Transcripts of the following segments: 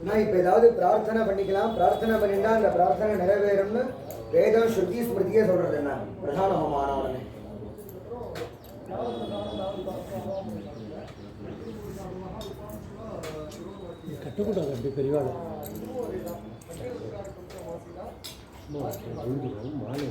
நான் இப்ப ஏதாவது பிரார்த்தனை பண்ணிக்கலாம். பிரார்த்தனை பண்ணிட்டா அந்த பிரார்த்தனை நிறைவேறும்னு வேதம் ஸ்ருதி ஸ்மிருதியே சொல்றது. என்ன பிரதான ஹோமான உடனே கட்டக்கூடாது. அப்படி பெரியவாள் மாலை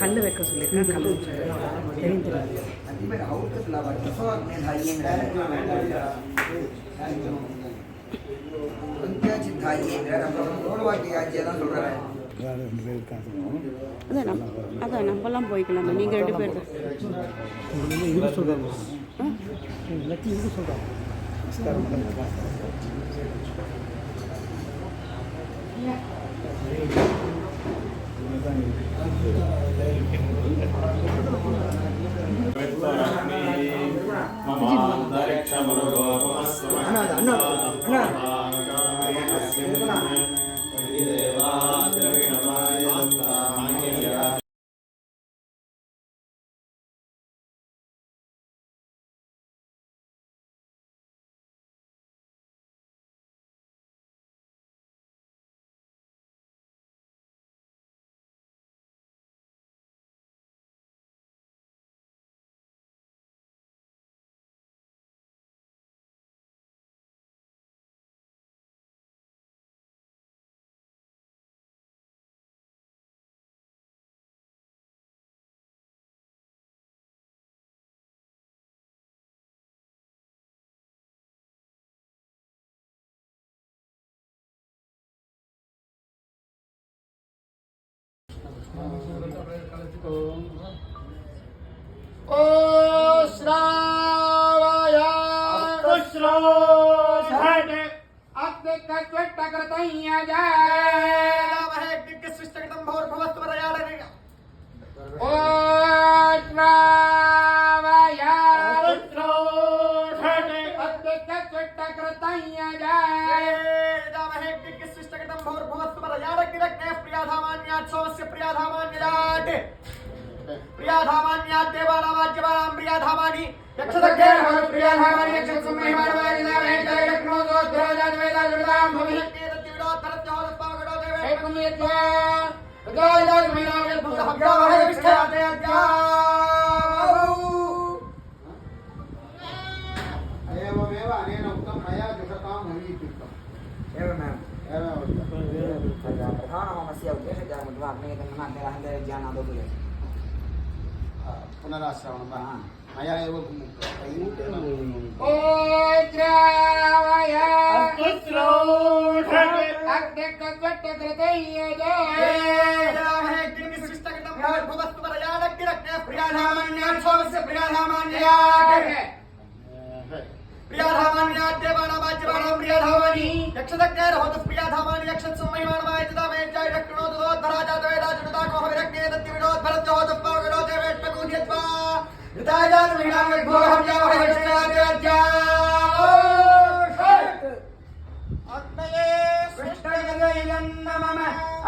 கல் வைக்க சொல்லியிருக்கேன். கல் தெரிஞ்சிருக்கு. அதான் நம்மலாம் போய்க்கலாம். நீங்கள் 2 பேர் தான் இது சொல்கிறாங்க. எல்லாத்தையும் இது சொல்கிறாங்க. ओ श्रावय श्रोषट अग्नि कट्वट करतैया जय नमः दिक्क सृष्टिकटं भोर भवस्वरयाडरि ओ श्रावय श्रोषट अग्नि कट्वट करतैया जय नमः दिक्क सृष्टिकटं भोर भवस्वरयाडरि रक्ने प्रियाधामान्यात् सोमस्य प्रियाधामान्यात् प्रियाधामान्यात् देवानामाज्यवानां प्रियाधामानि यक्षदग्गेन भवत् प्रियाधामानि यक्षसुं महिमानवानि नामे जयलक्ष्मो दोद्राजान् वेदाजुर्दां भविष्यत्येतत्तिविडोत्तरत्योदस्मागडो देवे एकं यद्वा प्रजायदान् महिलां यद्भुतः व्यावहै विष्ठयाते अद्यावु एवमेव अनेन उक्तं मया जुषतां हवीत्युक्तम् एवमेव प्रधानहोमस्य उद्देशः अग्नेयकन्ननाग्नेरहङ्गज्ञानादोतुले पुनराश्रवणं मया एव प्रियाधामान्यात् देवानामाज्यवानां प्रियाधामानि यक्षदग्नेर होतु प्रियाधामानि यक्षत्सुं महिमानवाय तदामे जय रक्षणोतु दोद्धराजात वेदाजुदाको हविरग्ने दत्तिविडोत् होतु पावगडो देवेष्टकूद्यत्वा हृदायान् महिलां यद्भोगं यावहै विष्णयाते अद्यावो अग्नये कृष्णगदैलं नमः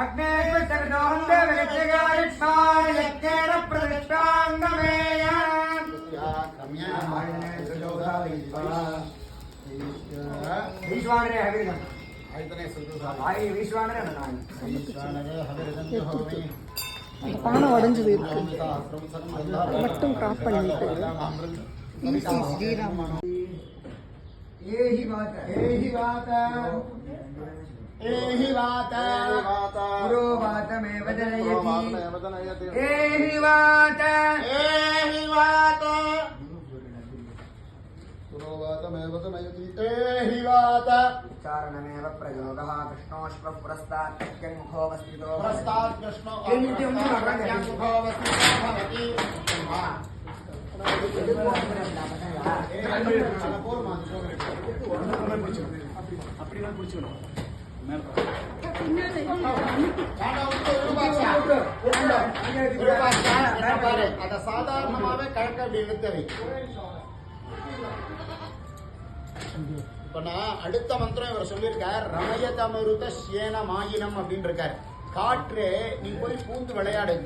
अग्ने कृष्णगदोहं देवयज्ञगायिष्मान् यज्ञेन प्रतिष्ठाङ्गमेय ವಿಶ್ವಾಣರೇ ಹವಿರ್ಗಂ ಆಯ್ತನೇ ಸುತ್ತು ಆಯಿ ವಿಶ್ವಾಣರೇ ನಾನು ஈஸ்வரனே ஹவிரதன்ய ஹோமி அந்த பானை உடஞ்சது இருக்கு மட்டும் கிராப் பண்ணிட்டு ஸ்ரீராமன் यही बात पुरो वातमेव जनयति एहि वात पुरोवातमेव जनयति एहि वात उच्चारणमेव प्रयोगः कृष्णोऽश्व पुरस्तात् मुखोऽवस्थितो पुरस्तात् कृष्णो मुखोऽवस्थितो भवति அத சாதாரணமாவே கழக்க அப்படி இழுத்தவை. இப்ப நான் அடுத்த மந்திரம் இவர் சொல்லியிருக்கார், ரமயதமருத சேன மாயினம் அப்படின்னு இருக்கார். காற்று நீ போய் பூந்து விளையாடு.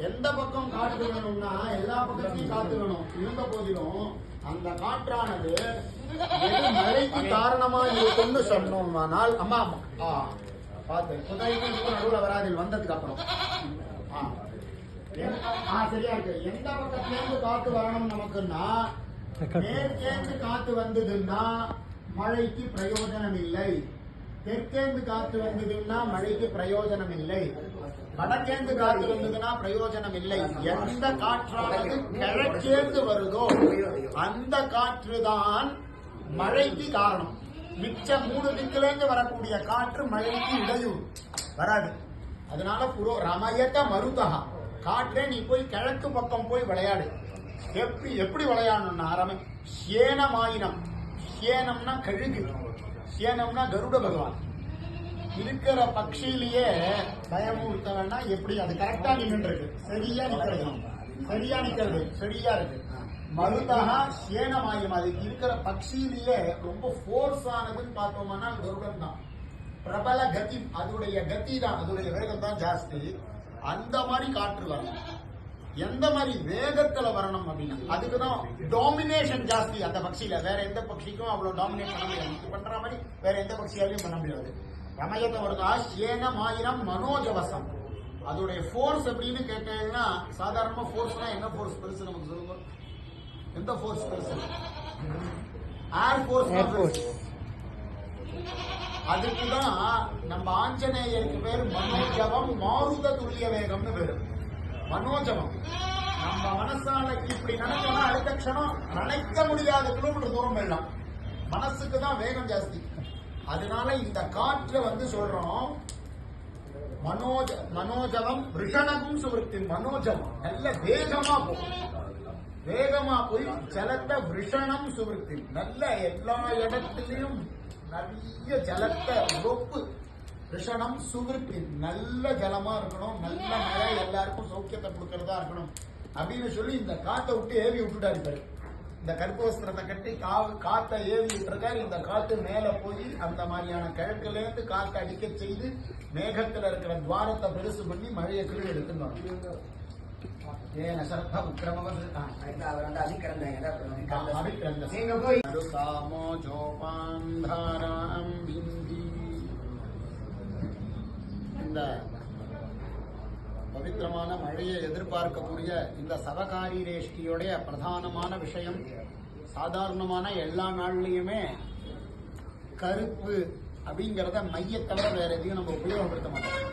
எந்த பக்கம் காற்று வேணும்னா எல்லா பக்கத்தையும் காத்து வேணும். இருந்த போதிலும் அந்த காற்றானது எது மழைக்கு காரணமா இருக்கும்னு சொன்னோம்னால், அம்மா பார்த்து புதைக்கும் நடுவில் வராது வந்ததுக்கு அப்புறம் சரியா இருக்கு. எந்த பக்கத்திலேருந்து காத்து வரணும் நமக்குன்னா, மேற்கேந்து காத்து வந்ததுன்னா மழைக்கு பிரயோஜனம் இல்லை, தெற்கேந்து காத்து வந்ததுன்னா மழைக்கு பிரயோஜனம் இல்லை, வடக்கேந்து காத்து வந்ததுன்னா பிரயோஜனம் இல்லை. எந்த காற்றானது கிழக்கேந்து வருதோ அந்த காற்றுதான் மழைக்கு காரணம். மிச்ச 3 திக்கிலேருந்து வரக்கூடிய காற்று மழைக்கு இடையூறு வராது. அதனால ரமயத மருதா, காற்றே நீ போய் கிழக்கு பக்கம் போய் விளையாடு. எப்படி விளையாடணும்னா சேனமாயினம். சேனம்னா கழுகு, சேனம்னா கருட பகவான். இருக்கிற பட்சியிலேயே பயமுறுத்தவன்னா எப்படி அது கரெக்டா நின்று இருக்கு, சரியா நிக்கிறது சரியா இருக்கு. மருதா சேனமாயம். அதுக்கு இருக்கிற பட்சியிலேயே ரொம்ப போர்ஸ் ஆனதுன்னு பார்த்தோம்னா கருடன் தான். பிரபல கதி, அதோடைய கதி தான், அதோடைய வேகம் தான் ஜாஸ்தி. அந்த மாதிரி காற்று வரணும். எந்த மாதிரி வேகத்துல வரணும் அப்படின்னா அதுக்குதான் டாமினேஷன் ஜாஸ்தி அந்த பட்சியில. வேற எந்த பட்சிக்கும் அவ்வளவு டாமினேட் பண்ண முடியாது. பண்ற மாதிரி வேற எந்த பட்சியாலையும் பண்ண முடியாது. ரமயத்தை வருதா சேனமாயிரம் மனோஜவசம். அதோடைய ஃபோர்ஸ் அப்படின்னு கேட்டீங்கன்னா, சாதாரணமா ஃபோர்ஸ்னா என்ன ஃபோர்ஸ் பெருசு நமக்கு சொல்லுங்க. எந்த ஃபோர்ஸ் பெருசு? Air force. அதுக்குதான் நம்ம ஆஞ்சநேயருக்கு பேர் மனோஜவம், மாருத துல்லிய வேகம்னு பேரு. மனோஜவம். நம்ம மனசால இப்படி நினைச்சோம்னா அடுத்த க்ஷணம் நினைக்க முடியாத கிலோமீட்டர் தூரம் போயிடலாம். மனசுக்கு தான் வேகம் ஜாஸ்தி. அதனால இந்த காற்றை சொல்றோம் மனோஜவம் ரிஷணகும் சுவருத்தி. மனோஜவம் நல்ல வேகமா போய் ஜலத்தை ரிஷணம் சுவருத்தி. நல்ல எல்லா இடத்திலையும் நிறைய ஜலத்தை ஒப்பு. ரிஷணம் சுவருத்தி, நல்ல ஜலமா இருக்கணும், நல்ல மழை எல்லாருக்கும் சௌக்கியத்தை கொடுக்கறதா இருக்கணும் அப்படின்னு சொல்லி இந்த காத்தை விட்டு ஏவி விட்டுட்டாரு. இந்த கருப்பு வஸ்திரத்தை கட்டி காத்தை ஏவி விட்டுருக்காரு. இந்த காத்து மேல போய் அந்த மாதிரியான கிழக்குல இருந்து காத்து அடிக்க செய்து மேகத்துல இருக்கிற துவாரத்தை பெருசு பண்ணி மழையை கீழே எடுத்துன்னு இந்த பவித்திரமான மழையை எதிர்பார்க்கக்கூடிய இந்த சவகாரியேஷ்டியோடைய பிரதானமான விஷயம், சாதாரணமான எல்லா நாள்லயுமே கருப்பு அப்படிங்கிறத மைய தவிர வேற எதையும் நம்ம உபயோகப்படுத்த மாட்டோம்.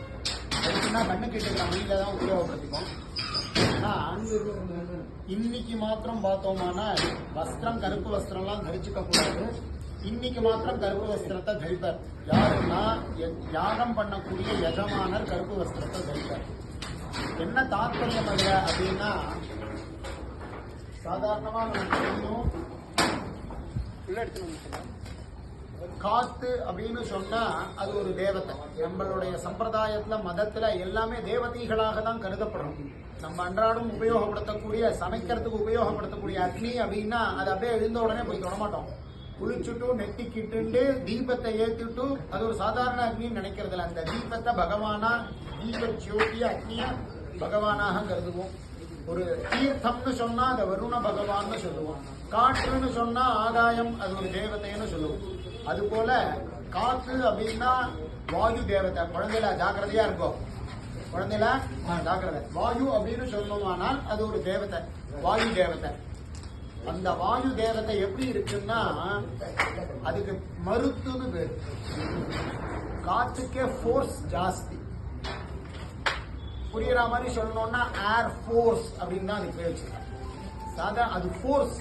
கருப்புனா கண்ணுக்கு இருக்கிற மையில தான் உபயோகப்படுத்திப்போம். ஆனா இன்னைக்கு மாத்திரம் பார்த்தோம்னா வஸ்திரம், கருப்பு வஸ்திரம்லாம் தரிச்சுக்க கூடாது. இன்னைக்கு மாத்திரம் கருப்பு வஸ்திரத்தை தரிப்பார். யாருன்னா யாகம் பண்ணக்கூடிய எஜமானர் கருப்பு வஸ்திரத்தை தரிப்பார். என்ன தாற்பயம் அதுல அப்படின்னா, சாதாரணமா காத்து அப்படின்னு சொன்னா அது ஒரு தேவதை. நம்மளுடைய சம்பிரதாயத்துல மதத்துல எல்லாமே தேவதைகளாக தான் கருதப்படும். நம்ம அன்றாடம் உபயோகப்படுத்தக்கூடிய சமைக்கிறதுக்கு உபயோகப்படுத்தக்கூடிய அக்னி அப்படின்னா அது அப்படியே எழுந்த உடனே போய் தொடமாட்டோம். குளிச்சுட்டு நெட்டிக்கிட்டு தீபத்தை ஏற்றிட்டு அது ஒரு சாதாரண அக்னின்னு நினைக்கிறதுல அந்த தீபத்தை பகவானா, தீப ஜோதிய அக்னியா பகவானாக கருதுவோம். ஒரு தீர்த்தம்னு சொன்னா அதை வருண பகவான்னு சொல்லுவோம். காற்றுன்னு சொன்னா ஆகாயம், அது ஒரு தேவதைன்னு சொல்லுவோம். அது போல காற்று அப்படின்னா வாயு தேவதை. குழந்தையில ஜாக்கிரதையா இருக்கும், குழந்தையில ஜாக்கிரதை. வாயு அப்படின்னு சொல்லணுமானால் அது ஒரு தேவதை, வாயு தேவதை. அந்த வாயு தேவதை எப்படி இருக்குன்னா அதுக்கு மருத்துன்னு பேரு. காற்றுக்கே ஃபோர்ஸ் ஜாஸ்தி. புரியுற மாதிரி சொல்லணும்னா ஏர் ஃபோர்ஸ் அப்படின்னு தான் அதுக்கு பேரு. சாதா அது ஃபோர்ஸ்,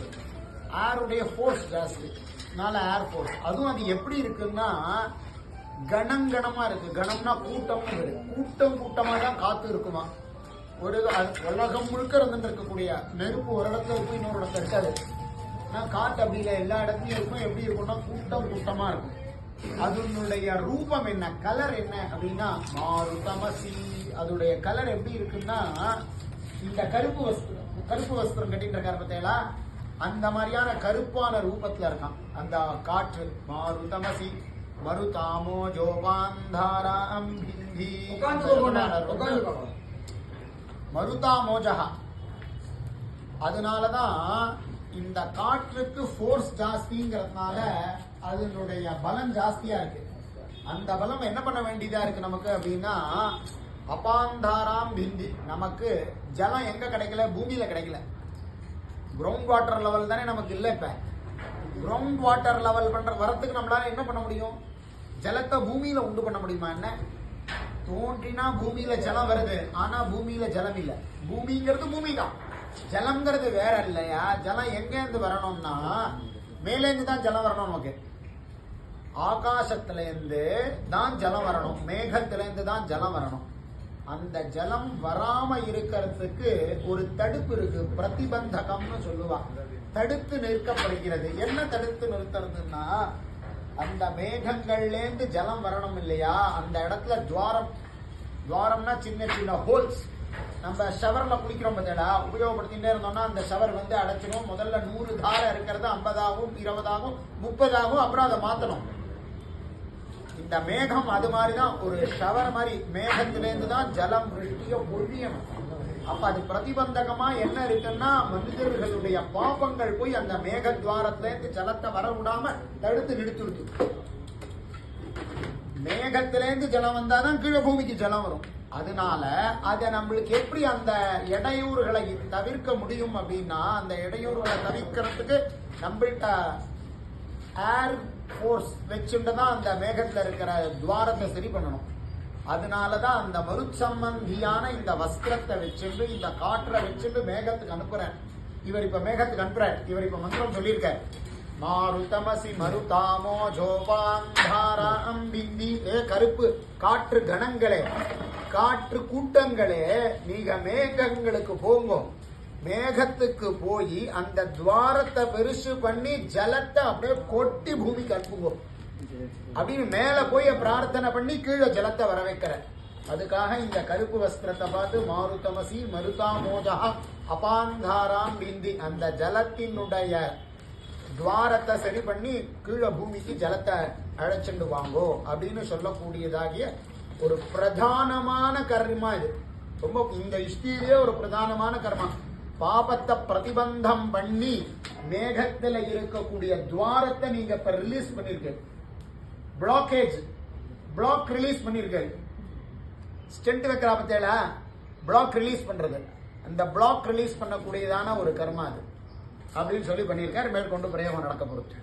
ஏருடைய ஃபோர்ஸ் ஜாஸ்தி, அதனால ஏர் ஃபோர்ஸ். அதுவும் அது எப்படி இருக்குன்னா கணங்கணமா இருக்கு. கணம்னா கூட்டம்னு பேரு. கூட்டம் கூட்டமா தான் காத்து இருக்குமா. ஒரு உலகம் முழுக்க இருந்துட்டு இருக்கக்கூடிய நெருப்பு ஒரு இடத்துல இருக்கும், இன்னொரு இடத்துல இருக்காது. காத்து அப்படி இல்லை, எல்லா இடத்துலயும் இருக்கும். எப்படி இருக்கும்னா கூட்டம் கூட்டமா இருக்கும். அதனுடைய ரூபம் என்ன, கலர் என்ன அப்படின்னா மாருதமசி. அதோடைய கலர் எப்படி இருக்குன்னா இந்த கருப்பு வஸ்திரம் கட்டிட்டு இருக்காரு பார்த்தீங்களா, அந்த மாதிரியான கருப்பான ரூபத்துல இருக்கான் அந்த காற்று. மாருதமசி மருதாமோ ஜோபாந்தாராம் பிந்தி மருதாமோஜகா. அதனாலதான் இந்த காற்றுக்கு ஃபோர்ஸ் ஜாஸ்திங்கிறதுனால அதனுடைய பலம் ஜாஸ்தியா இருக்கு. அந்த பலம் என்ன பண்ண வேண்டியதா இருக்கு நமக்கு அப்படின்னா அபாந்தாராம் பிந்தி. நமக்கு ஜலம் எங்க கிடைக்கல, பூமியில கிடைக்கல. கிரவுண்ட் வாட்டர் லெவல் தானே நமக்கு இல்லை. இப்ப கிரவுண்ட் வாட்டர் லெவல் பண்ற வரத்துக்கு நம்மளால என்ன பண்ண முடியும், ஜலத்தை பூமியில உண்டு பண்ண முடியுமா? என்ன தோன்றினா பூமியில ஜலம் வருது, ஆனா பூமியில ஜலம் இல்ல. பூமிங்கிறது பூமி தான், ஜலம்ங்கிறது வேற இல்லையா. ஜலம் எங்க இருந்து வரணும்னா மேல இருந்து தான் ஜலம் வரணும். நமக்கு ஆகாசத்துல இருந்து தான் ஜலம் வரணும், மேகத்துல இருந்து தான் ஜலம் வரணும். அந்த ஜலம் வராம இருக்கிறதுக்கு ஒரு தடுப்பு இருக்கு, பிரதிபந்தகம்னு சொல்லுவாங்க. தடுத்து நிற்கப்படுகிறது. என்ன தடுத்து நிறுத்துறதுன்னா அந்த மேகங்கள்ல இருந்து ஜலம் வரணும் இல்லையா, அந்த இடத்துல துவாரம்னா சின்ன சின்ன ஹோல்ஸ். நம்ம ஷவர்ல குளிக்கிறோம் பார்த்தா உபயோகப்படுத்திட்டே இருந்தோம்னா அந்த ஷவர் அடைச்சிடும். முதல்ல 100 தாரை இருக்கிறது 50 ஆகும், 20 ஆகும், 30 ஆகும், அப்புறம் அதை மாத்தணும். இந்த மேகம் அது மாதிரிதான், ஒரு ஷவர் மாதிரி மேகத்திலேருந்து தான் ஜலம் விருஷ்டிய பொழியணும். அப்ப அது பிரதிபந்தகமா என்ன இருக்குன்னா மனிதர்களுடைய பாபங்கள் போய் அந்த மேக துவாரத்திலேருந்து ஜலத்தை வர விடாம தடுத்து நிறுத்திடுது. மேகத்திலேருந்து ஜலம் வந்தாதான் கீழே பூமிக்கு ஜலம் வரும். அதனால அதை நம்மளுக்கு எப்படி அந்த இடையூறுகளை தவிர்க்க முடியும் அப்படின்னா அந்த இடையூறுகளை தவிர்க்கிறதுக்கு நம்மள்கிட்ட ஏர் ஃபோர்ஸ் வச்சுட்டுதான் அந்த மேகத்துல இருக்கிற துவாரத்தை சரி பண்ணணும். அதனாலதான் அந்த மருச்சம்பந்தியான இந்த வஸ்திரத்தை வச்சுட்டு இந்த காற்றை வச்சுட்டு மேகத்துக்கு அனுப்புறேன். இவர் இப்ப மேகத்துக்கு அனுப்புறார். இவர் இப்ப மந்திரம் சொல்லியிருக்க மாருதமசி மருதாமோ ஜோபாந்தாராம் பிந்தி. கருப்பு காற்று கணங்களே, காற்று கூட்டங்களே, நீங்க மேகங்களுக்கு போங்க. மேகத்துக்கு போய் அந்த துவாரத்தை பெருசு பண்ணி ஜலத்தை அப்படியே கொட்டி பூமிக்கு அனுப்புங்க அப்படின்னு மேல போய் பிரார்த்தனை பண்ணி கீழே ஜலத்தை வர வைக்கிற. அதுக்காக இந்த கருப்பு வஸ்திரத்தை பார்த்து மாருதமசி மருதாமோஜா அபாந்தாராம் பிந்தி. அந்த ஜலத்தினுடைய துவாரத்தை சரி பண்ணி கீழே பூமிக்கு ஜலத்தை அழைச்சிட்டு வாங்கோ அப்படின்னு சொல்லக்கூடியதாகிய ஒரு பிரதானமான கர்மா இது. ரொம்ப இந்த இஷ்டியிலே ஒரு பிரதானமான கர்மா. பாபத்தை பிரதிபந்தம் பண்ணி மேகத்துல இருக்கக்கூடிய துவாரத்தை நீங்க இப்ப ரிலீஸ் பண்ணிருக்க. பிளாக் ரிலீஸ் பண்ணிருக்க. ஸ்டென்ட் வைக்கிற பத்தியில பிளாக் ரிலீஸ் பண்றது, அந்த பிளாக் ரிலீஸ் பண்ணக்கூடியதான ஒரு கர்மா அது அப்படின்னு சொல்லி பண்ணியிருக்காரு. மேற்கொண்டு பிரயோகம் நடக்க பொறுத்து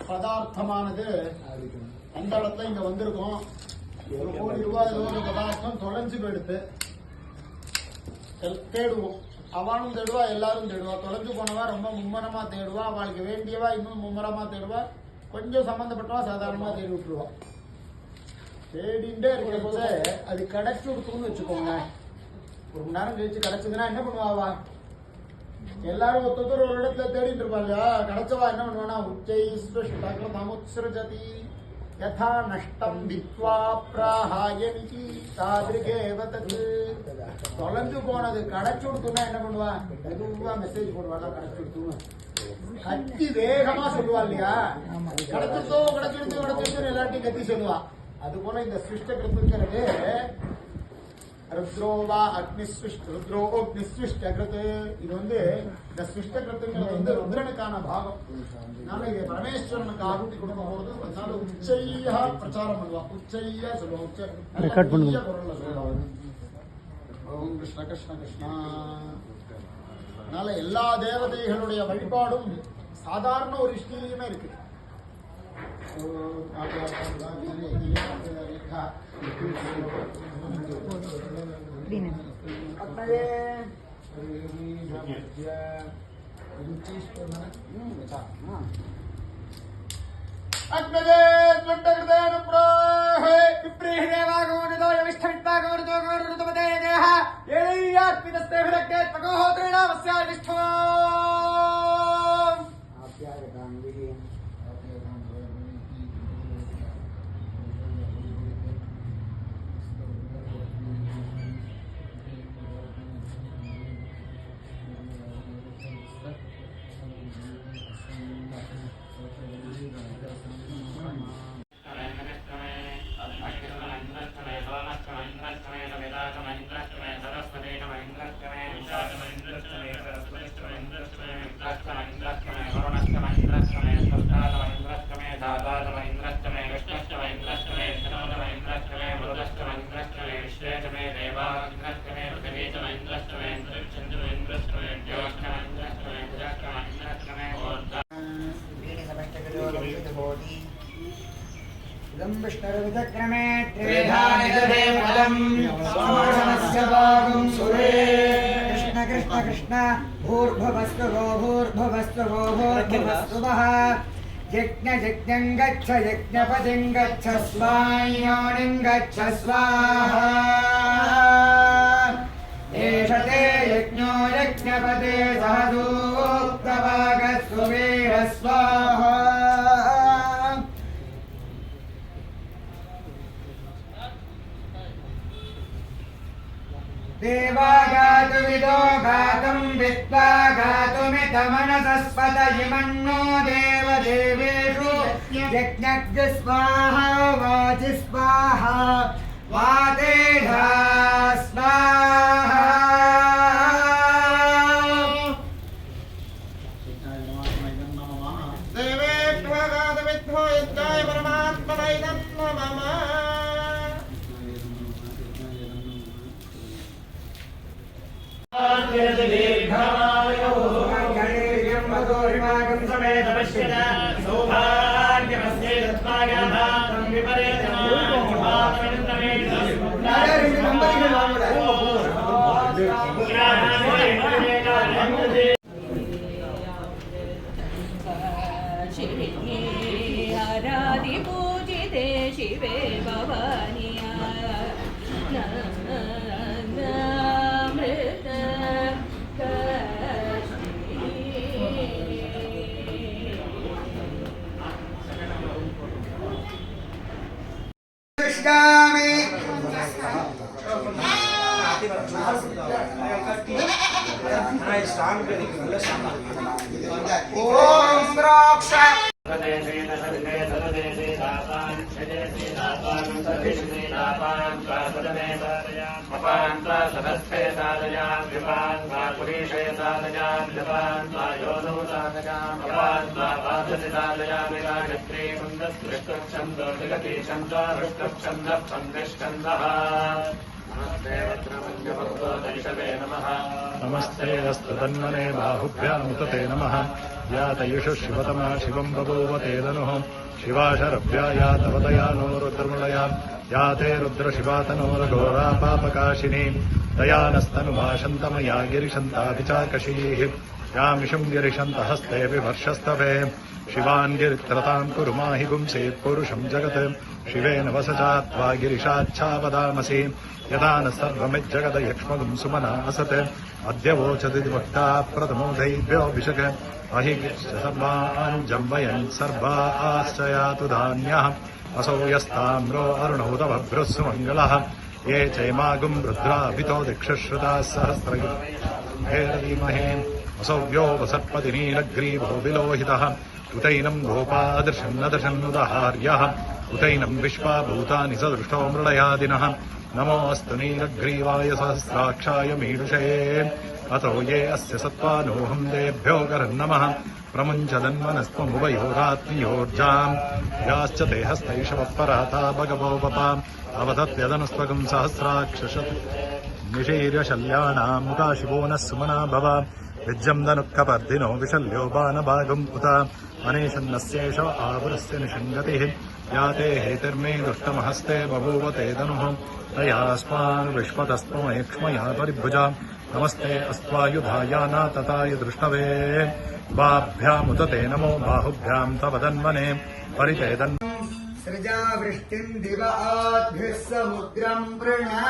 பதார்த்தமானது அந்த இடத்துல இங்க வந்திருக்கும். 1 கோடி ரூபாய் ஒரு பதார்த்தம் தொலைஞ்சு போயிடுத்து. தேடுவோம், அவனும் தேடுவா, எல்லாரும் தேடுவா. தொலைஞ்சு போனவா ரொம்ப மும்மரமா தேடுவா, அவளுக்கு வேண்டியவா இன்னும் மும்மரமா தேடுவா, கொஞ்சம் சம்பந்தப்பட்டவா சாதாரணமா தேடி விட்டுருவா. தேடிண்டே இருக்கிற அது கிடைச்சு கொடுத்துன்னு வச்சுக்கோங்க. 1 மணி நேரம் கழிச்சு கிடைச்சதுன்னா என்ன பண்ணுவாவா, எல்லாரும் ஒருத்தர் ஒரு இடத்துல தேடிட்டு இருப்பாங்க. கிடைச்சவா என்ன பண்ணுவானா உச்சை சமுத்ரஜதி யதா நஷ்டம் வித்வா பிராஹாயமிதி தாதிருகேவ தத். தொலைஞ்சு போனது கிடைச்சு கொடுத்தோம்னா என்ன பண்ணுவா? மெதுவா மெசேஜ் போடுவாங்க கிடைச்சு கொடுத்துருவோம். கத்தி வேகமா சொல்லுவா இல்லையா? கிடைச்சிருந்தோ கிடைச்சிருந்தோ எல்லாத்தையும் கத்தி சொல்லுவா. அது போல இந்த சிருஷ்ட கிருத்துங்கிறது ருத்ரோவா ருத்ரோ அக்னிஸ்விஷ்ட கிருத்து. இது இந்த சிருஷ்ட கிருத்துங்கிறது ருத்ரனுக்கான பாகம். அதனால இது பரமேஸ்வரனுக்கு ஆகுதி கொடுக்க போறது. அதனால உச்சையா பிரச்சாரம் பண்ணுவா, உச்சையா சொல்லுவா, உச்ச குரல்ல சொல்லுவா. ஓம் கிருஷ்ண கிருஷ்ண கிருஷ்ணா. அதனால எல்லா தேவதைகளுடைய வழிபாடும் சாதாரண ஒரு இஷ்டிலையுமே இருக்கு. विष्णुर्विचक्रमे त्रिविधानिददेवदम् सोमनस्य भागं सुरे कृष्ण कृष्ण कृष्ण भूर्भुवस्तु गो भूर्भुवस्तु गो भूर्भुवस्तु वः यज्ञ यज्ञं गच्छ यज्ञपतिं गच्छ स्वायोनिं गच्छ स्वाहा एष ते यज्ञो यज्ञपते सहदूक्तवागस्तु वीर स्वाहा देवा गातुमिदो गातुं विद्वा गातुमितमनसस्पत इमन्नो देवदेवेषु यज्ञज्ञ स्वाहा वाचि स्वाहा वातेधा स्वाहा देवेभ्यो गातुमिद्धो यज्ञाय परमात्मनैनं नमः गणेशं समेत पश्यत सौभाग्यमस्ये तत्त्वायाधातं आराधि पूजिते शिवे भवानिया नमस्ते अस्तु तन्मने बाहुभ्यामुतते नमः या तयुषु शिवतमा शिवं बभूव ते धनुः शिवाशरभ्या या तवदया नो रुद्रमृळया या ते रुद्रशिवातनोरघोरा पापकाशिनी दयानस्तनुभाषन्तमया गिरिशन्ताभिचाकशीः यामिषुं गिरिशन्तहस्तेऽपि वर्षस्तवे शिवान् गिरित्रतां कुरु माहि गुंसेत् पुरुषं जगत् शिवेन वसचात्वा गिरिशाच्छावदामसि यदा न सर्वमिज्जगदयक्ष्मगुं सुमना असत् अद्य वोचति वक्ता प्रथमो दैव्योऽभिषक् अहि सर्वान् जम्बयन् सर्वा आश्चयातु धान्यः असौ यस्ताम्रो अरुणौतभभ्रुः सुमङ्गलः ये चैमागुं रुद्राभितो दिक्षश्रुताः सहस्रयुधीमहे असौ यो वसत्पति नीलग्रीवो विलोहितः उतैनं गोपादर्शन्नदर्शन्नुदहार्यः उतैनं विश्वाभूतानि सदृष्टो मृळयादिनः नमोऽस्तु नीलग्रीवाय सहस्राक्षाय मीडुषे अतो ये अस्य सत्त्वानोऽहं तेभ्यो करन्नमः प्रमुञ्चदन्वनस्त्वमुभयोरात्मयोर्जाम् याश्च ते हस्तैषवपराता भगवोपपा अवदत्यदनुस्त्वकं सहस्राक्षशत् निशीर्यशल्याणाम् मुकाशिवो नः सुमना भव विज्जम् दनुःखपर्धिनो विशल्यो बाणभागम् उत अनेशन्नस्येष आवरस्य निषङ्गतिः या ते हेतिर्मे दुष्टमहस्ते बभूव ते धनुः तयास्मान् विश्वतस्त्वमयक्ष्मया परिभुजा नमस्ते अस्त्वायुधायाना तताय दृष्टवे बाभ्यामुत ते नमो बाहुभ्याम् तव तन्वने परितेदन् सृजा वृष्टिम् दिवाद्भिः समुद्रम् वृणा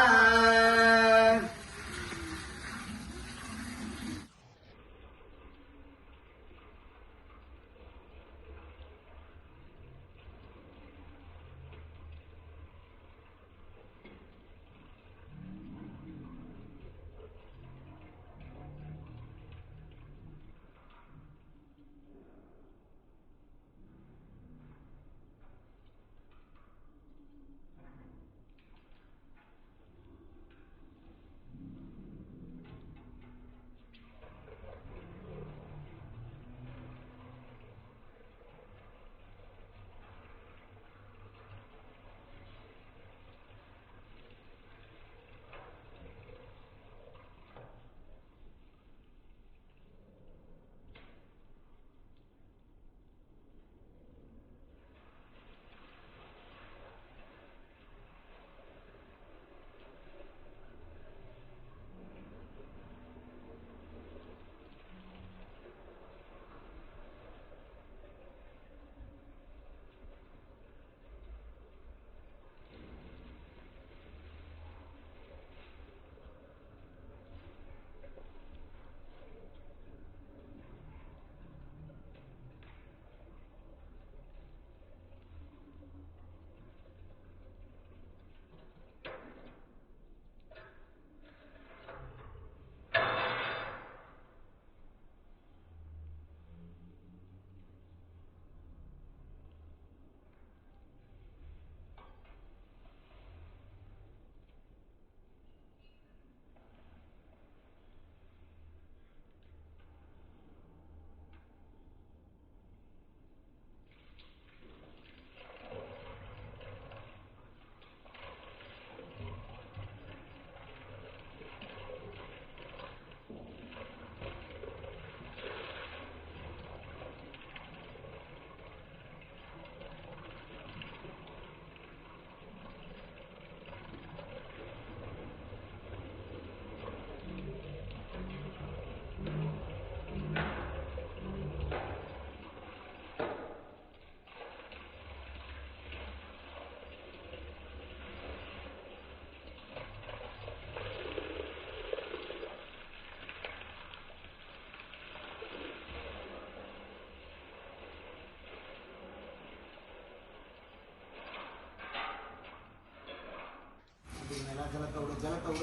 ஜலத்தோட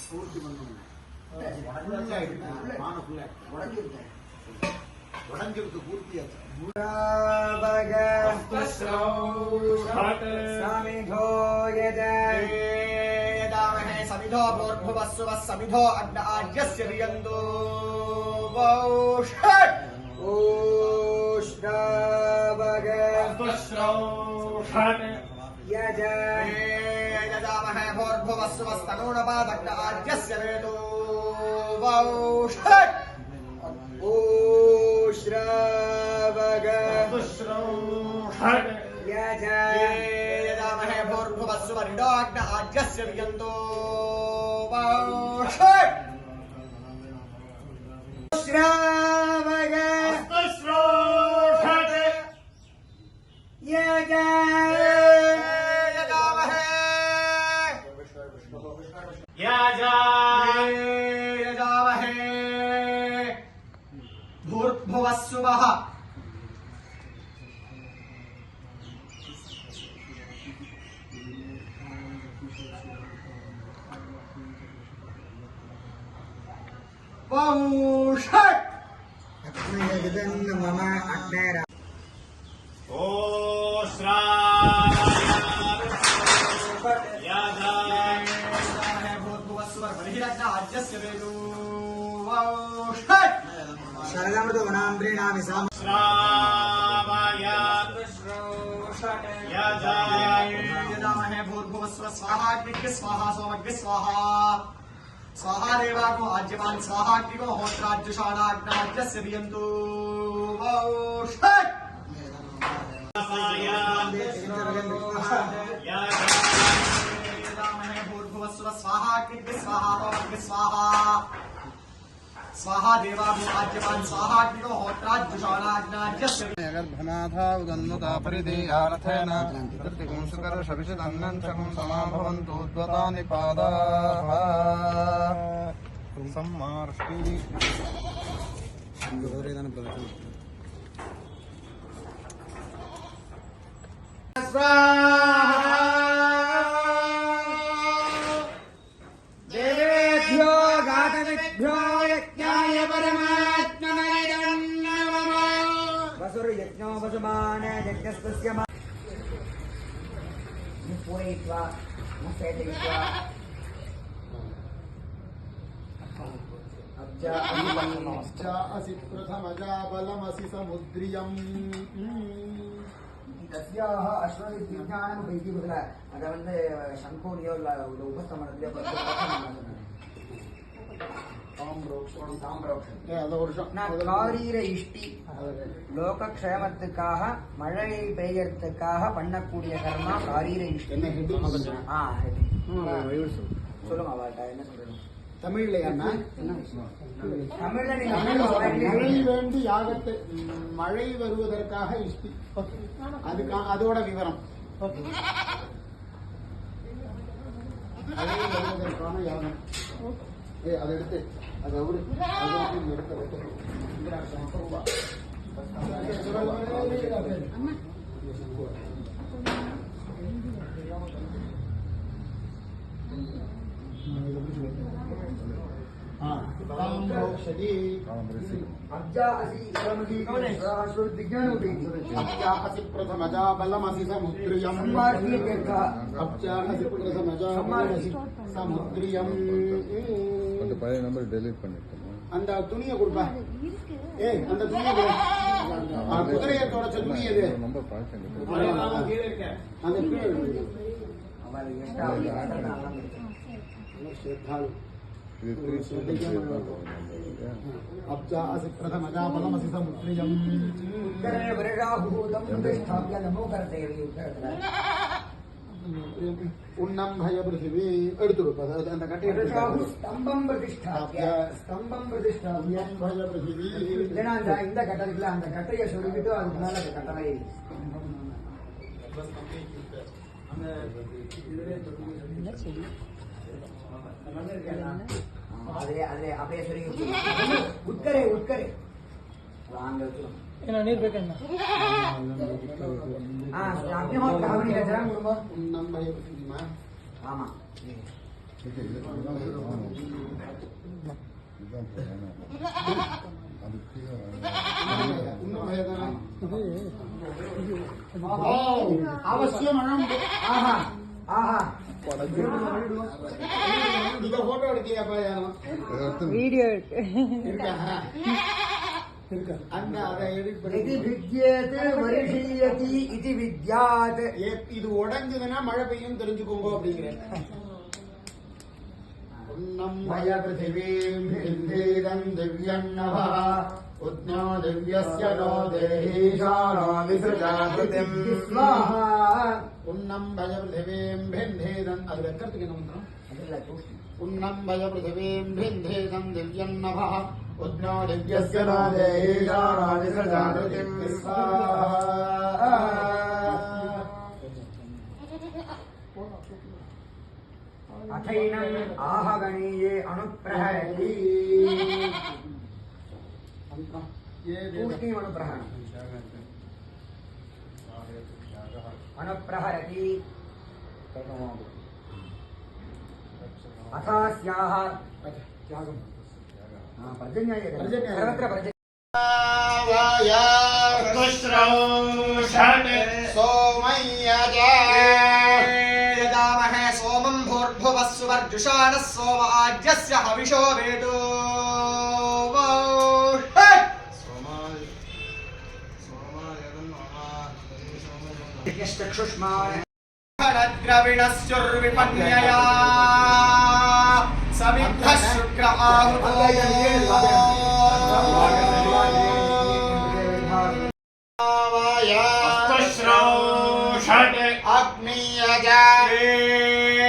பூர்த்தி பண்ணணும். உடஞ்சிருக்கு பூர்த்தியாச்சு. समिधो भूर्भुवस्सुवः समिधो अग्न आज्यस्य रियन्तो यजामहे भूर्भुवस्सुवस्तनूनपादग्न आज्यस्य वेदो यजामहे भूर्भुवस्सुवरिडोऽग्न आज्यस्य रियन्तो यजामहे भूर्भुवस्सुवः पौषट मम अग्नेर ओ श्रा शरदमृतवनाम्ब्रीणामि साम यजामहे भूर्भुवस्व स्वाहा अग्निः स्वाहा सोमग्निः स्वाहा स्वाहा देवाको आज्यमान स्वाहा अग्निको होत्राज्यशालाग्नाज्यस्य वियन्तु वौषट् यजामहे भूर्भुवस्व स्वाहा अग्निः स्वाहा सोमग्निः स्वाहा स्वाहा देवाको आज्यमान स्वाहा अग्निको होत्राज्यशालाग्नाज्यस्य गर्भनाथा उदन्नुता परिदेयार्थेन तृतीयंशकर्षविषदन्नं चकं समाभवन्तु उद्वतानि पादाः सम्मार्ष्टि देवेभ्यो गातवेभ्यो यज्ञाय परमात्मने नमः वसुर्यज्ञो वसुमान यज्ञस्तस्य पूरयित्वा मुखेटयित्वा अब्जाअसि प्रथमजा बलमसि समुद्रियम् तस्याः अश्वविज्ञानं वैद्य முதல்ல அத வந்து சங்கோனியோ இல்ல உபஸ்தமனத்திலே காரீர இஷ்டி லோகக்ஷேமத்துக்காக மழை பெய்யறதுக்காக பண்ணக்கூடிய கர்மா காரீர இஷ்டி. சொல்லுங்க அவள்கிட்ட என்ன சொல்றேன் தமிழ்ல தமிழ்ல மழை வேண்டி யாகத்தை மழை வருவதற்காக இஷ்டி அதோட விவரம் மழை வருவதற்கான யாகம் அதை எடுத்து அதை प्रथमजा बलमसि समुद्रियम् अब्जाहसि प्रथमजा बलमसि समुद्रियम् அந்த பழைய நம்பர் டெலீட் பண்ணிட்டேன். அந்த துணியை கொடுப்பா. ஏய் அந்த துணியை கொடு. குதிரையை தொடச்ச துணி எது? நம்பர் பாத்தேன். அந்த கீழே இருக்கு. अब्जाअसि प्रथमजा बलमसि समुद्रियम् उन्नं भय पृथिवी அந்த கட்டையை ஸ்தம்பம் பிரதிஷ்டாப்ய भय पृथिवी இந்த கட்டத்துல அந்த கட்டையை சொல்லிட்டு அதுக்கு மேல அந்த கட்டளை அப்படியே சொல்லி உட்கரை ನೀರು ಬೇಕಣ್ಣ उन्नं भय पृथिवी ஆமா அவசியம் ஆஹா ஆஹா இத போட்டோ எடுக்கலையாப்பா யாரும் வீடியோ அந்த அதை இது உடஞ்சதுன்னா மழை பெய்யும் தெரிஞ்சுக்கோங்க அப்படிங்கிறேன் उद्नो दिव्यस्य नो देहीशानो विसृजाकृतिम् स्वाहा उन्नं भज पृथिवीं भिन्धेदन् அது வெக்கறதுக்கு என்ன மந்திரம் उन्नं भज पृथिवीं भिन्धेदन् दिव्यन्नभः उद्नो दिव्यस्य नो देहीशानो विसृजाकृतिम् स्वाहा अथैनम् आहगणीये अनुप्रहरति तूष्णीम् अनुप्रहरति अथास्याः यजामहे सोमं भूर्भुवः सुवर्जुषाणः सोम आज्यस्य हविषो वेदो द्रविणस्युर्विपन्यया समिद्धः शुक्र आहुतो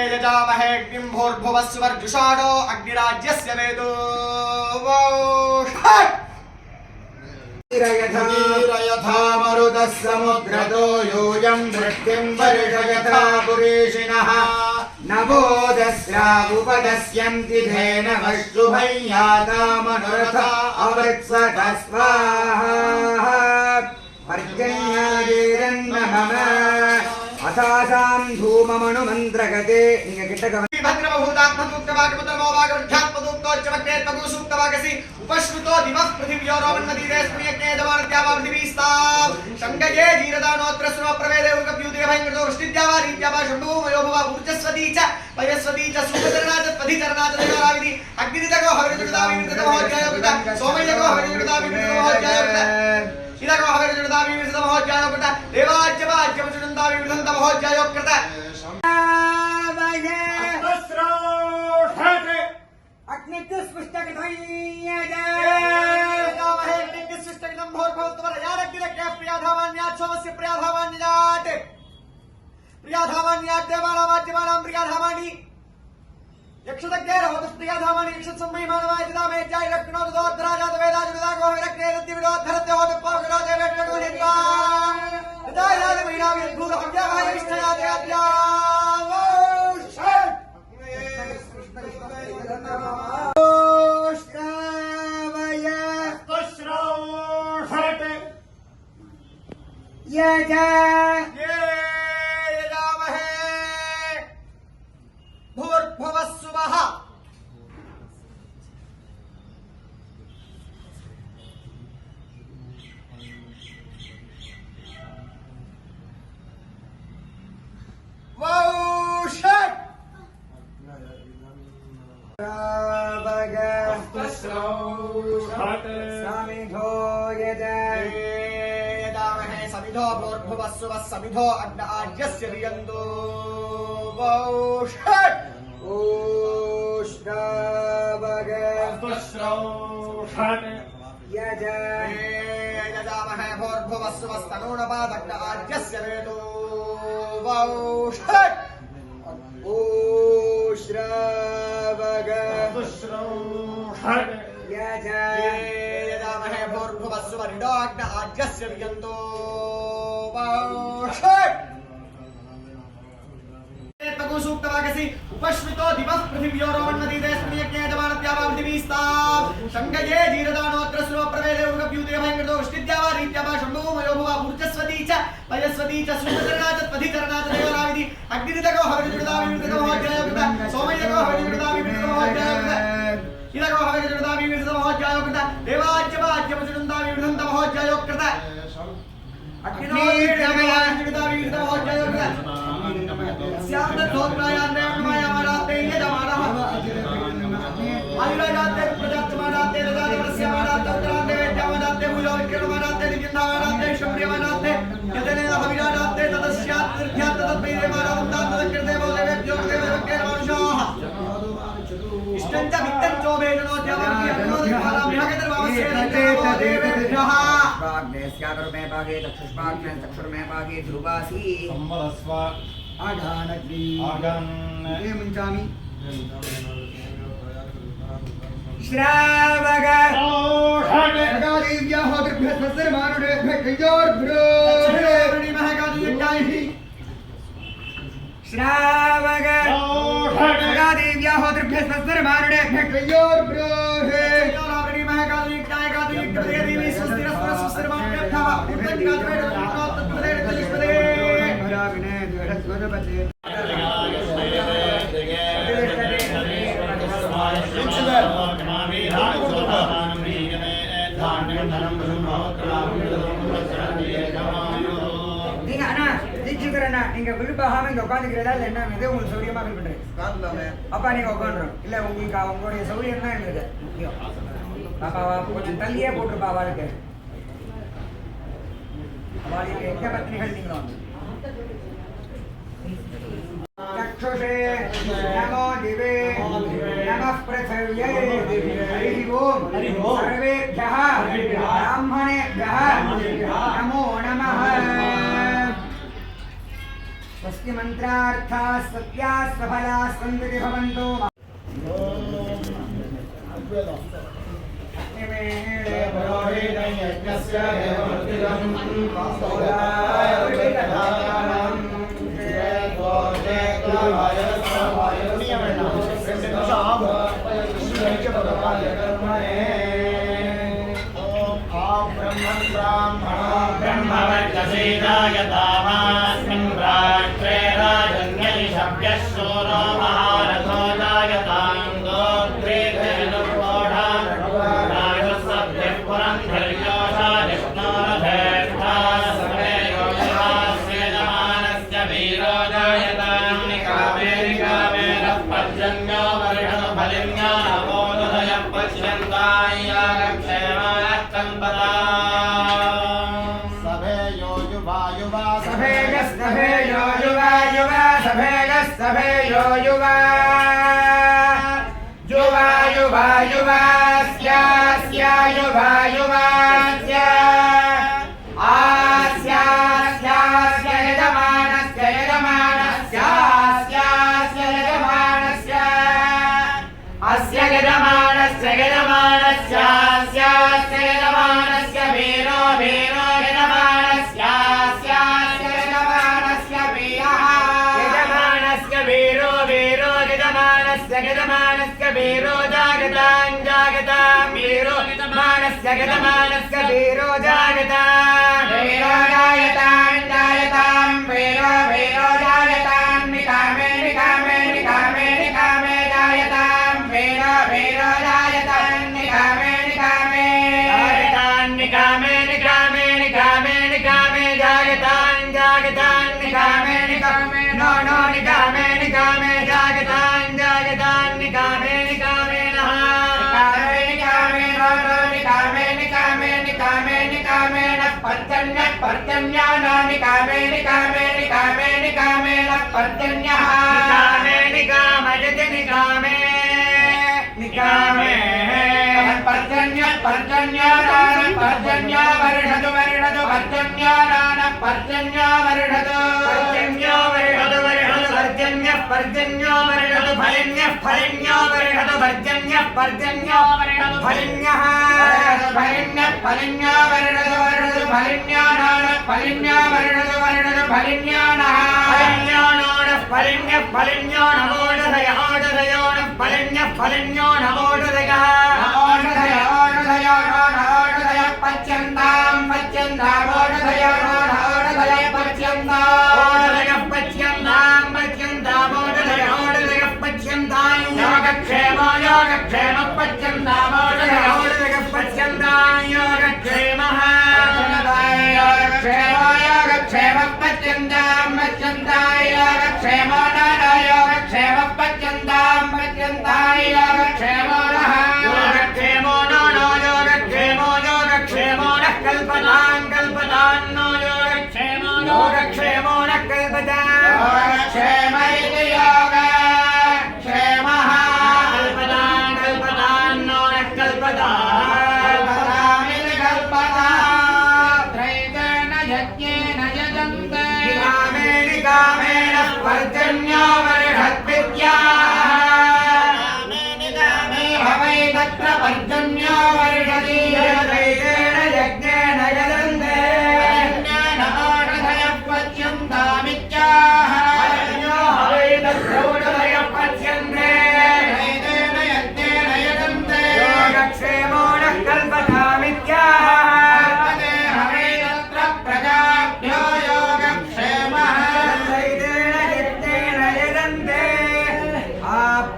यजामहे अग्निं भूर्भुवः सुवर्जुषाणो अग्निराज्यस्य वेदो यथा मरुतः समुद्रतो यूयं वृष्टिं वर्षयथा पुरेशिनः नवोदस्यावुपदस्यन्ति धेनवशुभै यातामनुरथ अवृत्सत स्वाहा पर्जन्यादेरन्न मम अथासां धूममनुमन्त्रगते भद्रभूतात्मदुक्तवागमुद्रमोवागरुध्यात्मदुक्तोच्चवक्तेत्मगुसूक्तवागसि उपश्रुतो दिवः पृथिव्योरोमन्नदीरेऽस्मियज्ञेयजमानत्यावापृथिवीस्ताम् शङ्गये जीरदानोऽत्र स्रोप्रवेदे उर्गप्यूते भयङ्कृतो वृष्टिद्यावा रीत्यावा शम्भूमयो भवा ऊर्जस्वती च पयस्वती च सुखचरणा च पथिचरणा च देवराविधि अग्नितको हविर्जुगदाविमृतमहोज्जायोकृत सोमयको हविर्जुगदाविमृतमहोज्जायोकृत इदको हविर्जुगदाविमृतमहोज्जायोकृत देवाज्यवाज्यमजुगदाविमृतमहोज्जायोकृत भूर्भुवः सुवः समिधो भूर्भुवः सुवः समिधो अग्न आज्यस्य रियन्दो यजामहे भूर्भुवः सुवः स्तनूनपादग्न आज्यस्य वेदो यजामहे भूर्भुवः सुवः ऋडोऽग्न आज्यस्य रियन्दो सूक्तवागसि उपश्रुतो दिवः पृथिव्योरोमन्नदीरेऽस्मियज्ञेयजमानत्यावापृथिवीस्ताम् शङ्गये जीरदानोऽत्र स्रोप्रवेदे उर्गप्यूते भयङ्कृतो वृष्टिद्यावा रीत्यावा शम्भूमयो भवा ऊर्जस्वती च पयस्वती च सुखचरणा च पथिचरणा च देवराविधि अग्नितको हविर्जुगदाविमृतमहोज्जायोकृत सोमयको हविर्जुगदाविमृतमहोज्जायोकृत इदको हविर्जुगदाविमृतमहोज्जायोकृत देवाज्यवाज्यमजुगदाविमृतमहोज्जायोकृत अग्निनो हविर्जुगदाविमृतमहोज्जायोकृत स्यादधोत्रायान्देवमायामाराते यजमानः आयुराजाते प्रजातमानाते रजातवरस्यमानाते उत्तरान्ते वेद्यामानाते भूयोविक्रमानाते दिव्यन्नामानाते शम्रियमानाते यदनेन हविराजाते तदस्यात् तीर्थ्यात् तदत्पैरेमानावन्तात् तदकृते भवदेवेभ्यो कृतेवेभ्यो मानुषाः इष्टं च वित्तं चोभेजनो द्यावन्त्यग्नोदिभारामिहगतिर्वावस्येदेवेभ्यः स्यागरुमे भागे चक्षुष्पाक्षं चक्षुर्मे भागे ध्रुवासी संवरस्व आघानग्नि आगन् ये मुञ्चामि श्रावग देव्या होद्रभ्यः स्वस्तिर्मानुषेभ्यः कयोर्भ्यो श्रावग देव्या होद्रभ्यः स्वस्तिर्मानुषेभ्यः कयोर्भ्यो நீங்க விழுப்பாகாம இங்க உட்காந்துக்கிறதா இல்லை என்ன இது உங்களுக்கு சௌரியமா ஃபீல் பண்றீங்க? காரணமே அப்பா நீங்க உட்காந்துரும் இல்ல உங்களுக்கு உங்களுடைய சௌரியம் தான் எங்களுக்கு முக்கியம். பாப்பாவா கொஞ்சம் தள்ளியே போட்டுருப்பா அவளுக்கு. அவளுக்கு எங்க பத்னிகள் நீங்களும் चक्षुषे नमो दिवे नमः पृथिव्यै हरिः ओम् सर्वेभ्यः ब्राह्मणेभ्यः नमो नमः। स्वस्ति मन्त्रार्थाः सत्याः सफलाः सन्तु भवन्तु। ब्रह्मवर्चसेदायतामास्मिन् राष्ट्रे राजन्यैषभ्यः शूरो महारथो जायतां गोत्रे धेनुर्वोढा राजसभ्यः पुरन्धर्योषा विष्णोरथेष्ठाः सर्वे योषास्यजमानस्य वीरो जायतां निकामे निकामेनः पर्जन्यो वर्षतु फलिन्यो नमोदधयः पश्यन्ताय यागक्षेमाः कल्पता जगदमानस्य वीरो जागतां जागतां वीरो मानस्य गतमानस्य वीरो जागतां वीरो जायतां जायतां वीरो वीरो जायतां निकामे निकामे निकामे निकामे जायतां वीरो वीरो जायतां निकामे निकामे जायतां निकामे निकामे निकामे निकामे जायतां जागतां निकामे निकामे नो नो निकामे निकामे जागतां निकामे निकामे नः निकामे नो नो निकामे निकामे निकामे निकामे नः पर्जन्यः पर्जन्यो नो निकामे निकामे निकामे निकामे नः पर्जन्यः निकामे निकामयति निकामे निकामे पर्जन्यः पर्जन्यो नो पर्जन्यो वर्षतु वर्षतु पर्जन्यो नो पर्जन्यो वर्षतु पर्जन्यो वर्षतु वर्षतु पर्जन्यः पर्जन्यो वर्षतु फलिन्यः फलिन्यो वर्षतु पर्जन्यः पर्जन्यो वर्षतु फलिन्यः फलिन्यः फलिन्यो वर्षतु वर्षतु फलिन्यो नः फलिन्यो वर्षतु वर्षतु फलिन्यो नः फलिन्यो नः फलिन्यः फलिन्यो नमोषधय ओषधयो नः फलिन्यः फलिन्यो नमोषधयः ओषधय ओषधयो नोषधय पच्यन्तां पच्यन्ताम् ओषधयो नोषधय पच्यन्ताम् ओषधयः पच्यन्तां पच्यन्ताम् ओषधय ओषधयः पच्यन्तां योगक्षेमो योगक्षेमः पच्यन्ताम् ओषधय ओषधयः पच्यन्तां योगक्षेमः योगक्षेमो योगक्षेमः पच्यन्तां पच्यन्तां योगक्षेमो न योगक्षेमः पच्यन्तां पच्यन्तां योगक्षेमो नः योगक्षेमो नो योगक्षेमो योगक्षेमो नः कल्पतां कल्पतां नो योगक्षेमो योगक्षेमो नः कल्पतां योगक्षेम इति योगक्षेमः कल्पतां कल्पतां नो नः कल्पतां कल्पतामिति कल्पतां त्रैतेन यज्ञेन यजन्ते निकामे निकामेन पर्जन्यो वर्षद्विद्याः भवै तत्र पर्जन्यो वर्षति त्रैतेन यज्ञेन यजन्ते यज्ञेन ओषधयः पच्यन्तामित्याह भवै तत्र ओषधयः पच्यन्ते त्रैतेन यज्ञेन यजन्ते योगक्षेमो नः कल्पतामित्याह भवै तत्र प्रजाभ्यो योगक्षेमः त्रैतेन यज्ञेन यजन्ते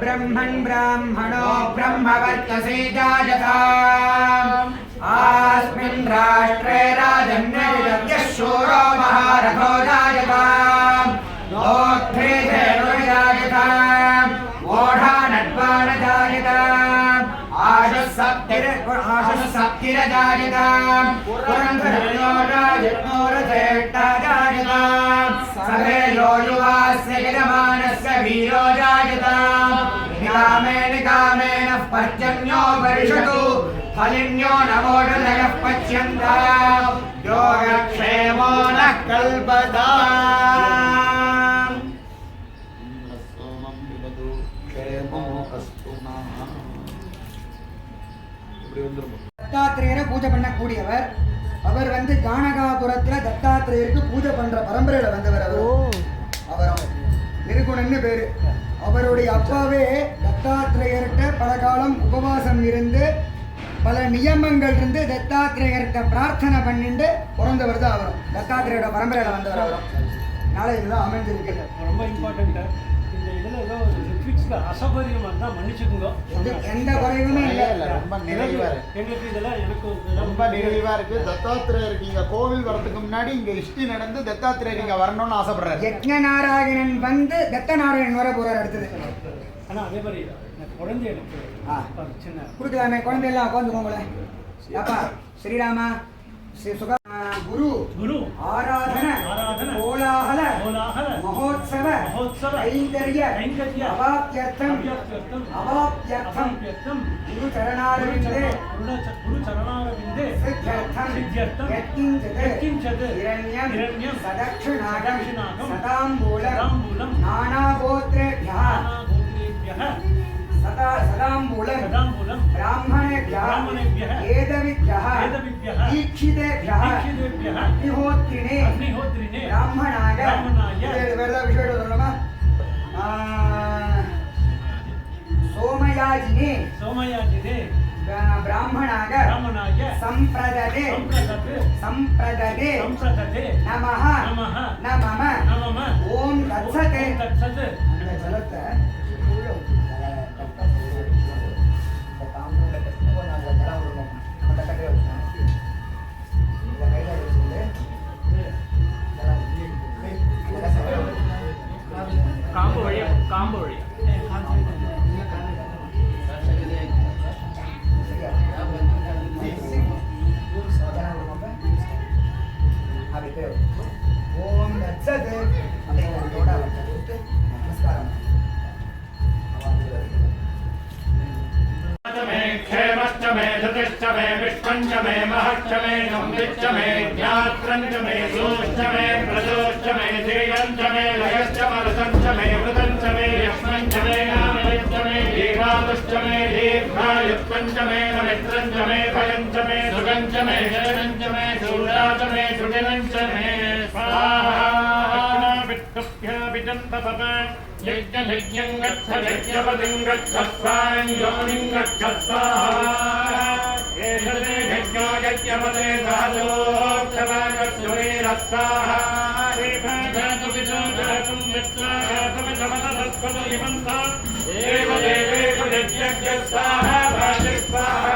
ब्रह्मन् ब्राह्मणो ब्रह्मवर्चसे जायताम् आस्मिन् राष्ट्रे राजन्यैषभ्यः शूरो महारथो जायताम् जायताम् पुरन्दरयोराजन्मोरथेष्टा जायताम् सवेलो युवास्य यजमानस्य वीरो जायताम् निकामेन पर्जन्यो वर्षतु फलिन्यो नवोदयः पच्यन्ताम् योगक्षेमो नः कल्पताम् सोमं विदतु क्षेमो अस्तु नः தத்தாத்திரேயரை பூஜை பண்ணக்கூடியவர். அவர் வந்து கானகாபுரத்துல தத்தாத்திரேயருக்கு பூஜை பண்ற பரம்பரையில வந்தவர். அவரும் நிருகுணன்னு பேரு. அவருடைய அப்பாவே தத்தாத்திரேயர்கிட்ட பல காலம் உபவாசம் இருந்து பல நியமங்கள் இருந்து தத்தாத்திரேயர்கிட்ட பிரார்த்தனை பண்ணிட்டு பிறந்தவர் தான் அவரும். தத்தாத்திரேயோட பரம்பரையில வந்தவர் அவரும். நாளை இதுதான் அமைஞ்சிருக்கு. ரொம்ப இம்பார்ட்டன்ட். இந்த இதில் ஏதோ ரிட்விக்ஸில் அசௌகரியம் இருந்தால் மன்னிச்சுக்குங்க. எந்த குறைவுமே இல்லை. ரொம்ப நிறைவா இருக்கு. எங்களுக்கு இதெல்லாம் எனக்கு ரொம்ப நிறைவா இருக்கு. தத்தாத்திரேயருக்கு இங்க கோவில் வரதுக்கு முன்னாடி இங்க இஷ்டி நடந்து தத்தாத்திரேயர் இங்க வரணும்னு ஆசைப்படுறாரு. யஜ்ஞநாராயணன் வந்து தத்தநாராயணன் வர போறார் அடுத்தது. ஆனால் அதே மாதிரி குழந்தை எனக்கு சின்ன கொடுக்கலாமே. குழந்தையெல்லாம் உட்காந்துக்கோங்களேன். அப்பா ஸ்ரீராமா ஸ்ரீ சுக குரு குரு ஆராதன கோலாகல மகோத்சவ கைங்கர்ய அவாப்யர்த்தம் குரு சரணாரவிந்தே சித்யர்த்தம் யத்கிஞ்சத் இரண்யம் சதக்ஷிணாகம் சதாம்பூலம் நானாகோத்ரேभ्यः सदाम्बूलं ब्राह्मणेभ्यः वेदविद्भ्यः दीक्षितेभ्यः अग्निहोत्रिणे ब्राह्मणाय सोमयाजिने ब्राह्मणाय संप्रददे नमः नमः ओम तत्सते காம்பு வழியா ओम तत्सत् नमस्कारम क्षेमश्च मे धृतिश्च मे विष्णञ्च मे महश्च मे नम्बिश्च मे ज्ञात्रञ्च मे सूश्च मे प्रजोश्च मे धीरञ्च मे लयश्च मरुतञ्च मे मृतञ्च मे यक्ष्मञ्च मे नामयश्च मे दीर्घायुश्च मे दीर्घायुत्वञ्च मे नमित्रञ्च मे भयञ्च मे सुगञ्च मे शरणञ्च मे शूराच मे सुजनञ्च मे स्वाहा विदन्तपप यज्ञं गच्छ यज्ञपतिं गच्छ स्वां योनिं गच्छ स्वाहा एषते यज्ञो यज्ञपते साधोक्षमागच्छुरीरस्वाहा श्रीभागातु विशोधातुं विश्वाहातुमिदमनसत्पदलिमन्ता एव देवेषु यज्ञस्य स्वाहा भाति स्वाहा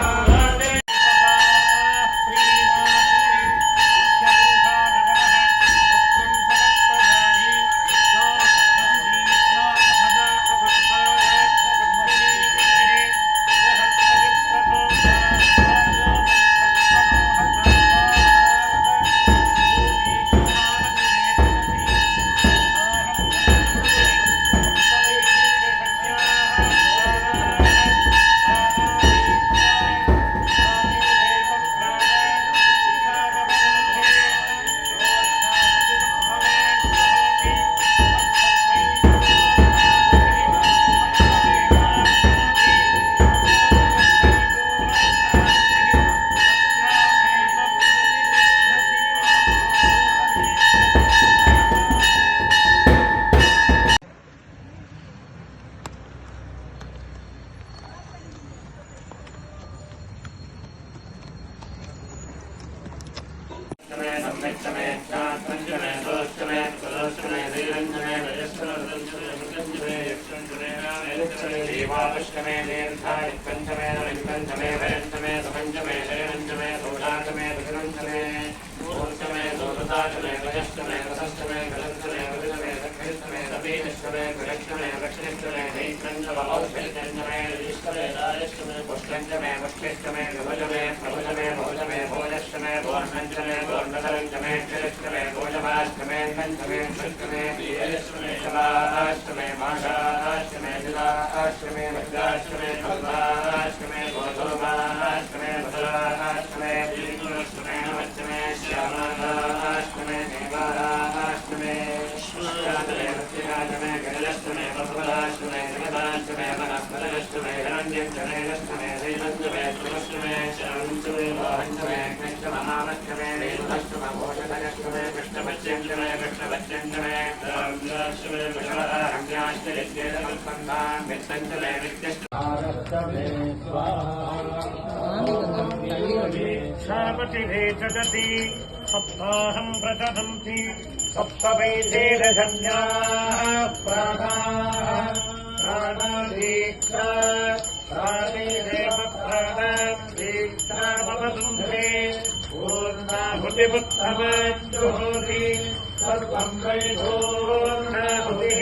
देवाष्टमे दीर्घाणि पंचमे पंचमे भयंचमे सपंचमे शरणंचमे सोषाचमे दशरंचमे ऊर्चमे शापतिभेचति सप्ताहं प्रचलन्ति सप्तवैधेरजन्याः प्राणाः प्राणादीक्षा प्राणेदेव प्राणादीक्षा भवतुम्भे पूर्णाहुतिमुत्तमज्जुहोति सर्वं वैभूर्णाहुतिः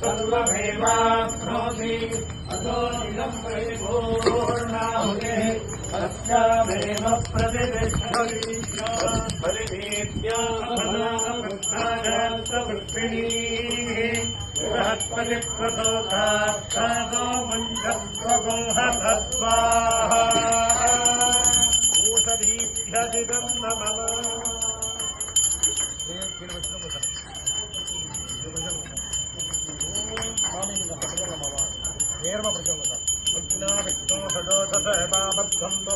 सर्वमेवाप्नोति अतो इदं वैभूर्णाहुतिः तस्यामेव प्रतिष्ठति परिवेद्यावृत्तिः बृहस्पतिप्रसोदात्सादो मञ्चत्वगोहतस्वाहा ओषधीभ्यधिकं नमः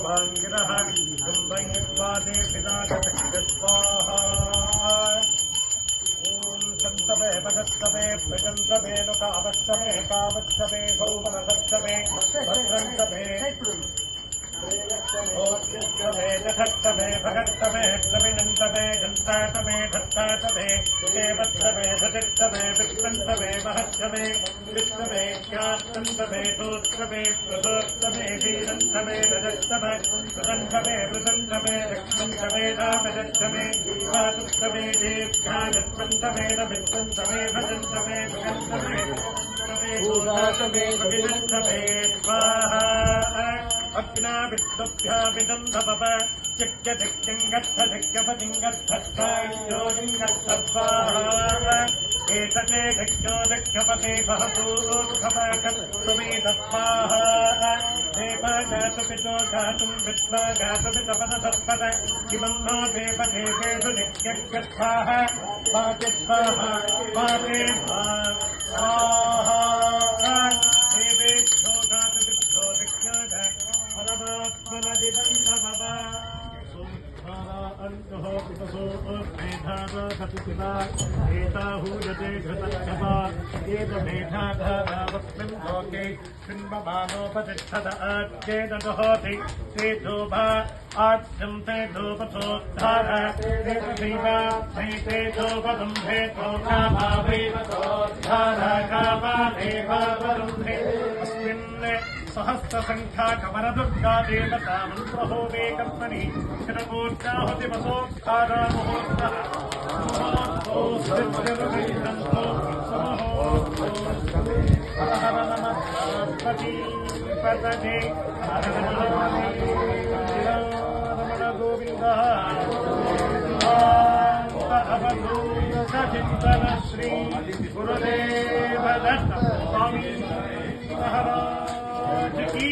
भांगिरः कुंभय्वादे पितागतस्वाहा ओम संतपे भगस्तपे प्रजंतपे लोकावस्तपे कावस्तपे सौमनसस्तपे भद्रंतपे ओत्तिष्ठपे दधत्तपे भगत्तपे प्रविनन्तपे जन्तातपे धत्तातपे देवत्तपे सतिष्ठपे विष्णन्तपे महत्तपे विष्णवे ज्ञात्तन्तपे दोत्तपे प्रदोत्तपे धीरन्तपे रजस्तपे प्रदन्तपे वृदन्तपे लक्ष्मन्तपे रामजस्तपे वातुस्तपे देव्यागत्तन्तपे रविस्तन्तपे भजन्तपे भगन्तपे भूषातपे विनन्तपे स्वाहा अग्नाविद्वभ्याभिनन्दपव चिक्यधिक्यङ्गद्धधिक्यपतिङ्गद्धस्तायोलिङ्गद्धस्वाहा एतते धिक्यो दक्षपते बहतूर्खपकत्वमेतस्वाहा देवा जातु पितो गातुं विद्वा गातु पितपदसत्पद किमं नो देवदेवेषु नित्यज्ञस्वाहा वाचे स्वाहा वाचे स्वाहा देवेभ्यो गातु पित्रो दिक्योद परमात्मनदिदं नमः अन्तः पितसो मेधादसतिपिता एताहूयते घृतच्छपा एतमेधाधारावस्मिन् लोके शृण्वमानोपतिष्ठत आच्चेदहोति तेजोभा आच्यं तेजोपसोद्धार तेजोपदुम्भे तोकाभावैवतोद्धार कामादेवावरुन्धे अस्मिन् सहस्रसङ्ख्याकमरदुर्गा देवता मन्त्रहोमे कर्मणि शिरमूर्जाहुतिमसोद्धारामुहूर्तः हर हर नमः पार्वती पतये हर हर रमण गोविन्दः चिन्तन श्री गुरुदेव दत्त स्वामी महाराज की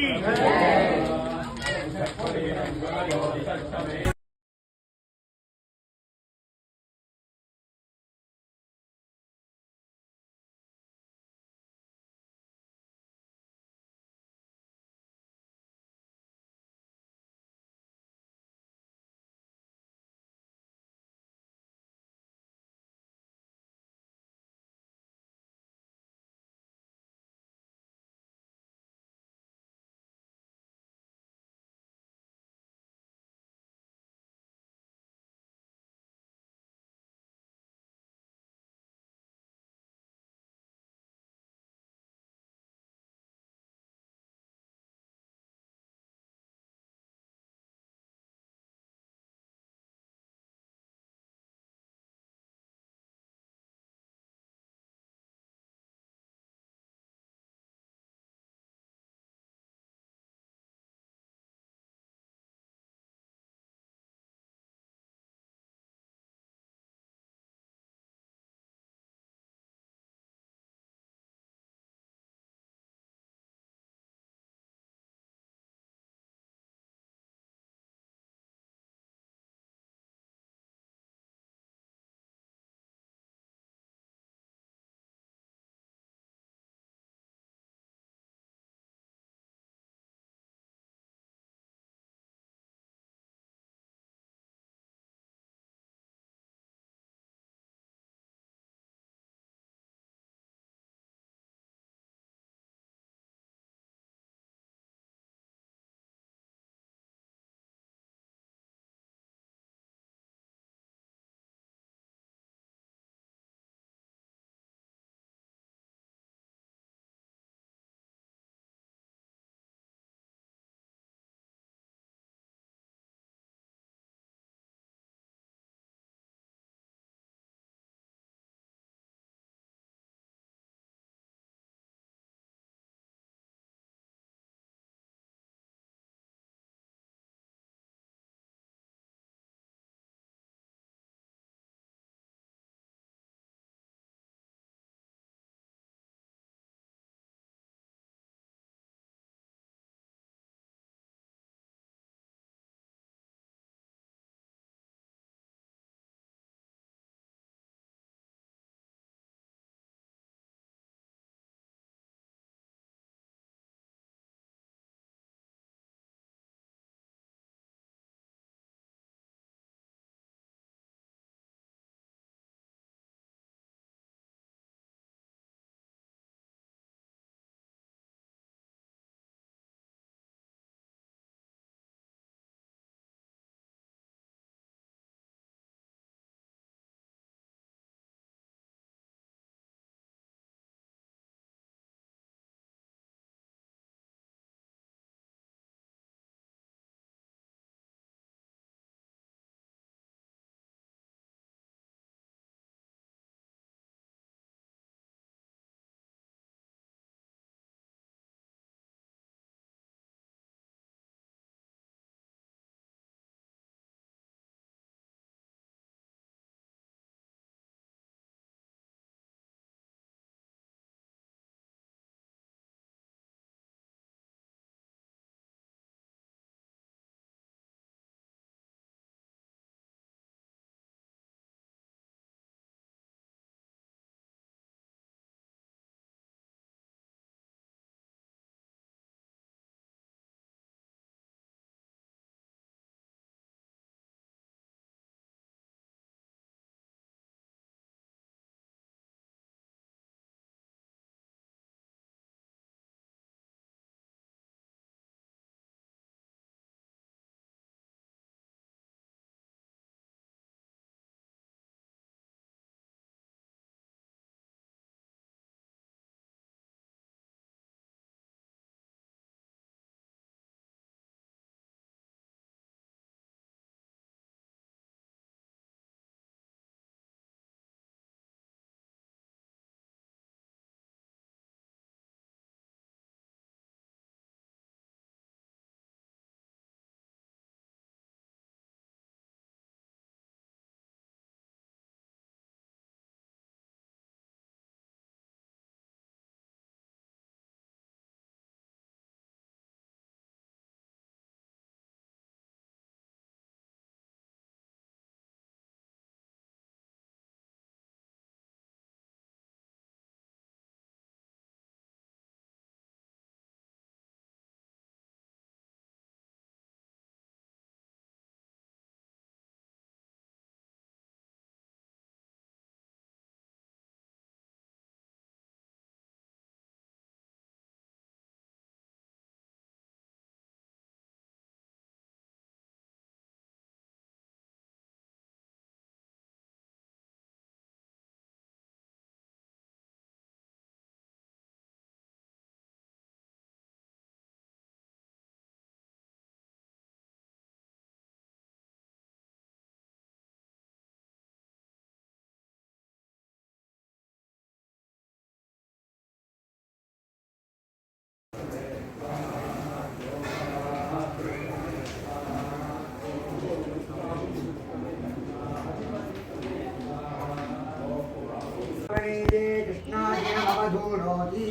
கிருஷ்ணாதினமதூனோதி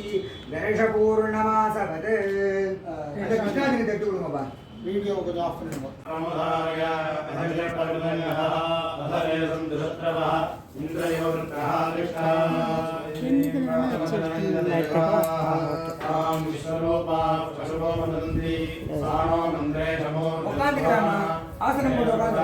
கிருஷ்ணாதினத்தை தட்டு விடுங்கப்பா. வீடியோ கொஞ்சம் ஆஃப் பண்ணுங்க. உட்காந்துக்கிறாமா? ஆசனம் போட்டு உட்காந்து